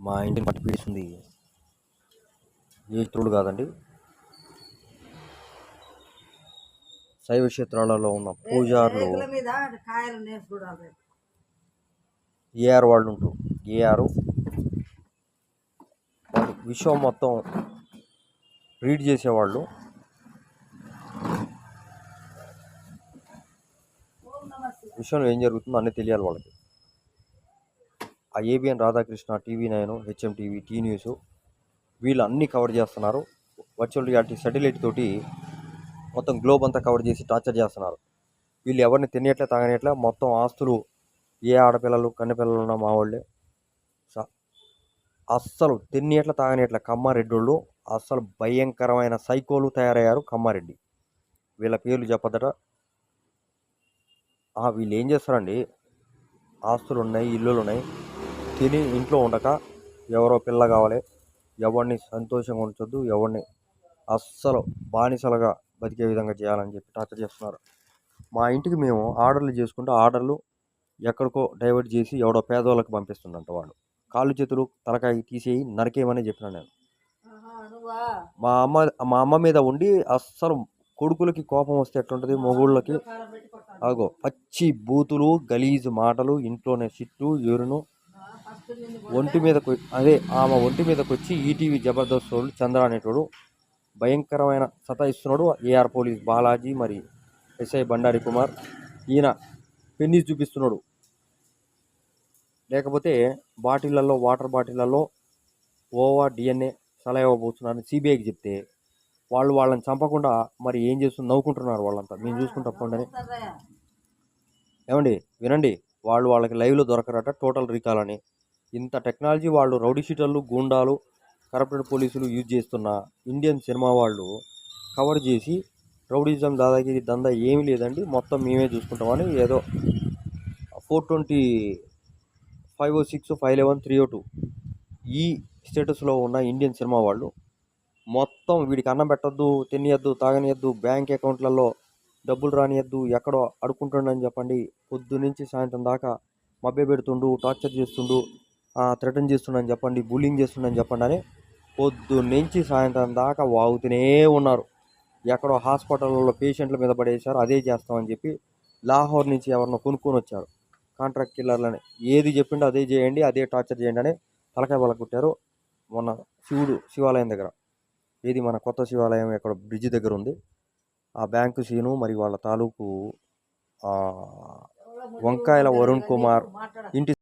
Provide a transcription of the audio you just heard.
మా ఇంటిని పట్టి పీడిస్తుంది ఏ ఇతరులు కాదండి, శైవ క్షేత్రాలలో ఉన్న పూజారులు ఏఆర్ వాళ్ళు ఉంటారు. ఏఆర్ వాళ్ళు విషయం మొత్తం రీడ్ చేసేవాళ్ళు. విషయంలో ఏం జరుగుతుందో అన్నీ తెలియాలి వాళ్ళకి. ఆ ABN Radhakrishna, TV9, HMTV, T news వీళ్ళు అన్నీ కవర్ చేస్తున్నారు. వర్చువల్ రియాలిటీ సాటిలైట్ తోటి మొత్తం గ్లోబ్ అంతా కవర్ చేసి టార్చర్ చేస్తున్నారు. వీళ్ళు ఎవరిని తినేట్లే తాగనేట్లే మొత్తం ఆస్తులు ఏ ఆడపిల్లలు కన్నెపిల్లలు ఉన్నా మా వాళ్ళే. అస్సలు తినేట్ల తాగనేట్ల కమ్మారెడ్డోళ్ళు అస్సలు భయంకరమైన సైకోలు తయారయ్యారు. కమ్మారెడ్డి వీళ్ళ పేర్లు చెప్పదట. వీళ్ళు ఏం చేస్తారండి, ఆస్తులు ఉన్నాయి, ఇల్లులు ఉన్నాయి, తిని ఇంట్లో ఉండక ఎవరో పిల్ల కావాలి, ఎవరిని సంతోషంగా ఉంచొద్దు, ఎవరిని అస్సలు బానిసలుగా బతికే విధంగా చేయాలని చెప్పి టార్చర్ చేస్తున్నారు. మా ఇంటికి మేము ఆర్డర్లు చేసుకుంటే ఆర్డర్లు ఎక్కడికో డైవర్ట్ చేసి ఎవడో పేదవాళ్ళకి పంపిస్తుందంట. వాళ్ళు కాళ్ళు చేతులు తలకాయ తీసేయి నరికేయమని చెప్పిన నేను. మా అమ్మ మీద ఉండి అస్సలు కొడుకులకి కోపం వస్తే ఎట్లుంటుంది, మొగుళ్ళకి అగో పచ్చి బూతులు, గలీజు మాటలు, ఇంట్లోనే సిట్టు యూరును ఒంటి మీదకి ఆమె ఒంటి మీదకి వచ్చి ఈటీవీ జబర్దస్త్ వాళ్ళు చంద్ర అనేటోడు భయంకరమైన సతాయిస్తున్నాడు. ఏఆర్ పోలీస్ బాలాజీ, మరి ఎస్ఐ బండారి కుమార్, ఈయన పెన్నీస్ చూపిస్తున్నాడు. లేకపోతే బాటిళ్లలో, వాటర్ బాటిళ్లలో ఓవా DNA సలహా పోతున్నారని సిబిఐకి చెప్తే వాళ్ళని చంపకుండా మరి ఏం చేస్తుంది, నవ్వుకుంటున్నారు వాళ్ళంతా. మేము చూసుకుని తప్పండి. ఏమండి వినండి, వాళ్ళకి లైవ్లో దొరకరట, టోటల్ రీకాల్ అని. ఇంత టెక్నాలజీ వాళ్ళు రౌడీ షీటర్లు, గూండాలు, కరప్టెడ్ పోలీసులు యూజ్ చేస్తున్న ఇండియన్ సినిమా వాళ్ళు కవర్ చేసి రౌడీజం దాదాగిరి దందా ఏమీ లేదండి, మొత్తం మేమే చూసుకుంటామని ఏదో 420 506 511 302 ఈ స్టేటస్లో ఉన్న ఇండియన్ సినిమా వాళ్ళు మొత్తం వీడికి అన్నం పెట్టద్దు, తినియద్దు, తాగనియద్దు, బ్యాంక్ అకౌంట్లలో డబ్బులు రానియద్దు, ఎక్కడో అడుక్కుంటుండని చెప్పండి, పొద్దు నుంచి సాయంత్రం దాకా మభ్య పెడుతుండు, టార్చర్ చేస్తుండు, థ్రెటన్ చేస్తుండని చెప్పండి, బుల్లింగ్ చేస్తుండని చెప్పండి అని పొద్దు నుంచి సాయంత్రం దాకా వాగుతూనే ఉన్నారు. ఎక్కడో హాస్పిటల్లో పేషెంట్ల మీద పడేశారు, అదే చేస్తామని చెప్పి లాహోర్ నుంచి ఎవరినో కొనుక్కొని వచ్చారు కాంట్రాక్ట్ కిల్లర్లని. ఏది చెప్పిండో అదే చేయండి, అదే టార్చర్ చేయండి అని తలకాయ బల కుట్టారు. మొన్న శివాలయం దగ్గర, ఏది మన కొత్త శివాలయం ఎక్కడ బ్రిడ్జ్ దగ్గర ఉంది, ఆ బ్యాంకు సీను, మరి వాళ్ళ తాలూకు వంకాయల వరుణ్ కుమార్ ఇంటి